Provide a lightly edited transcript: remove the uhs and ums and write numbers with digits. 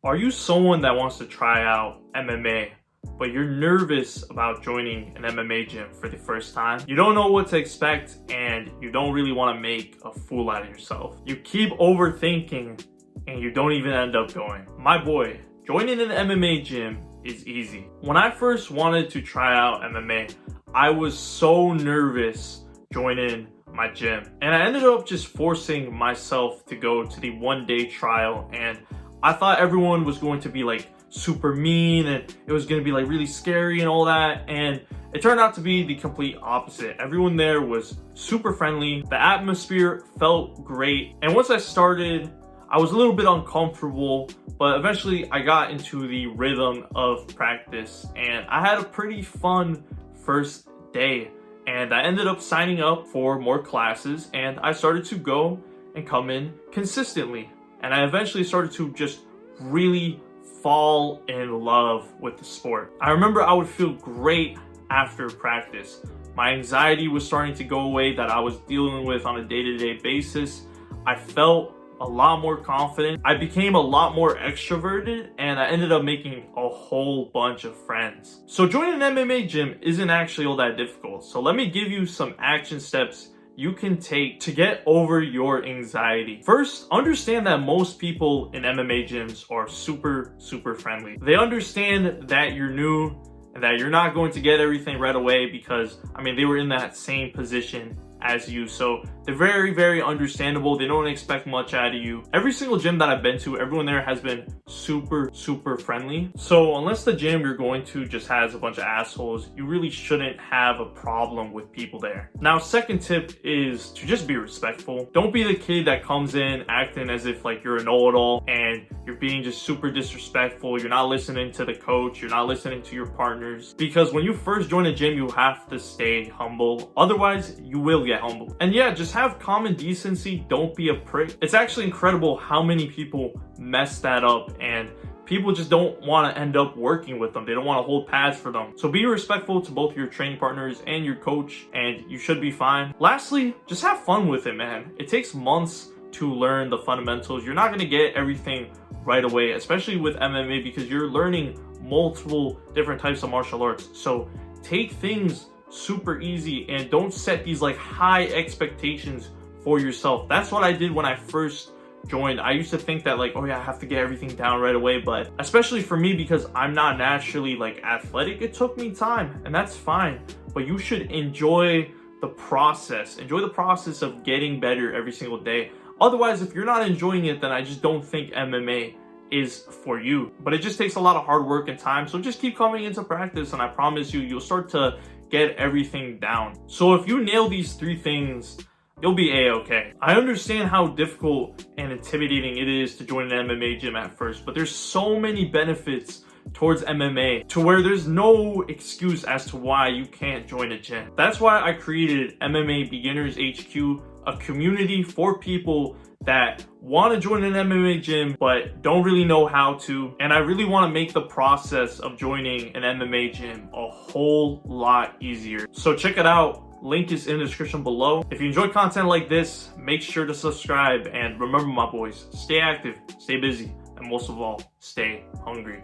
Are you someone that wants to try out MMA, but you're nervous about joining an MMA gym for the first time? You don't know what to expect and you don't really want to make a fool out of yourself. You keep overthinking and you don't even end up going. My boy, joining an MMA gym is easy. When I first wanted to try out MMA, I was so nervous joining my gym. And I ended up just forcing myself to go to the one-day trial, and I thought everyone was going to be like super mean and it was going to be like really scary and all that, and it turned out to be the complete opposite. Everyone there was super friendly, the atmosphere felt great, and once I started, I was a little bit uncomfortable, but eventually I got into the rhythm of practice and I had a pretty fun first day, and I ended up signing up for more classes and I started to go and come in consistently. And I eventually started to just really fall in love with the sport. I remember I would feel great after practice. My anxiety was starting to go away that I was dealing with on a day-to-day basis. I felt a lot more confident. I became a lot more extroverted and I ended up making a whole bunch of friends. So joining an MMA gym isn't actually all that difficult. So let me give you some action steps you can take to get over your anxiety. First, understand that most people in MMA gyms are super friendly. They understand that you're new and that you're not going to get everything right away because, I mean, they were in that same position as you. So they're very understandable. They don't expect much out of you. Every single gym that I've been to, everyone there has been super friendly. So unless the gym you're going to just has a bunch of assholes, you really shouldn't have a problem with people there. Now, second tip is to just be respectful. Don't be the kid that comes in acting as if like you're a know-it-all and you're being just super disrespectful. You're not listening to the coach. You're not listening to your partners. Because when you first join a gym, you have to stay humble. Otherwise, you will get humbled. And yeah, just have common decency. Don't be a prick. It's actually incredible how many people mess that up, and people just don't want to end up working with them. They don't want to hold pads for them. So be respectful to both your training partners and your coach, and you should be fine. Lastly, just have fun with it, man. It takes months to learn the fundamentals. You're not going to get everything right away, especially with MMA, because you're learning multiple different types of martial arts. So take things super easy and don't set these like high expectations for yourself. That's what I did when I first joined. I used to think that like, oh yeah, I have to get everything down right away, but especially for me, because I'm not naturally like athletic, it took me time, and that's fine. But you should enjoy the process. Enjoy the process of getting better every single day. Otherwise, if you're not enjoying it, then I just don't think MMA is for you. But it just takes a lot of hard work and time. So just keep coming into practice and I promise you, you'll start to get everything down. So if you nail these three things, you'll be a-okay. I understand how difficult and intimidating it is to join an MMA gym at first, but there's so many benefits towards MMA to where there's no excuse as to why you can't join a gym. That's why I created MMA Beginners HQ, a community for people that want to join an MMA gym but don't really know how to, and I really want to make the process of joining an MMA gym a whole lot easier. So check it out. Link is in the description below. If you enjoy content like this, make sure to subscribe, and remember, my boys, stay active, stay busy, and most of all, stay hungry.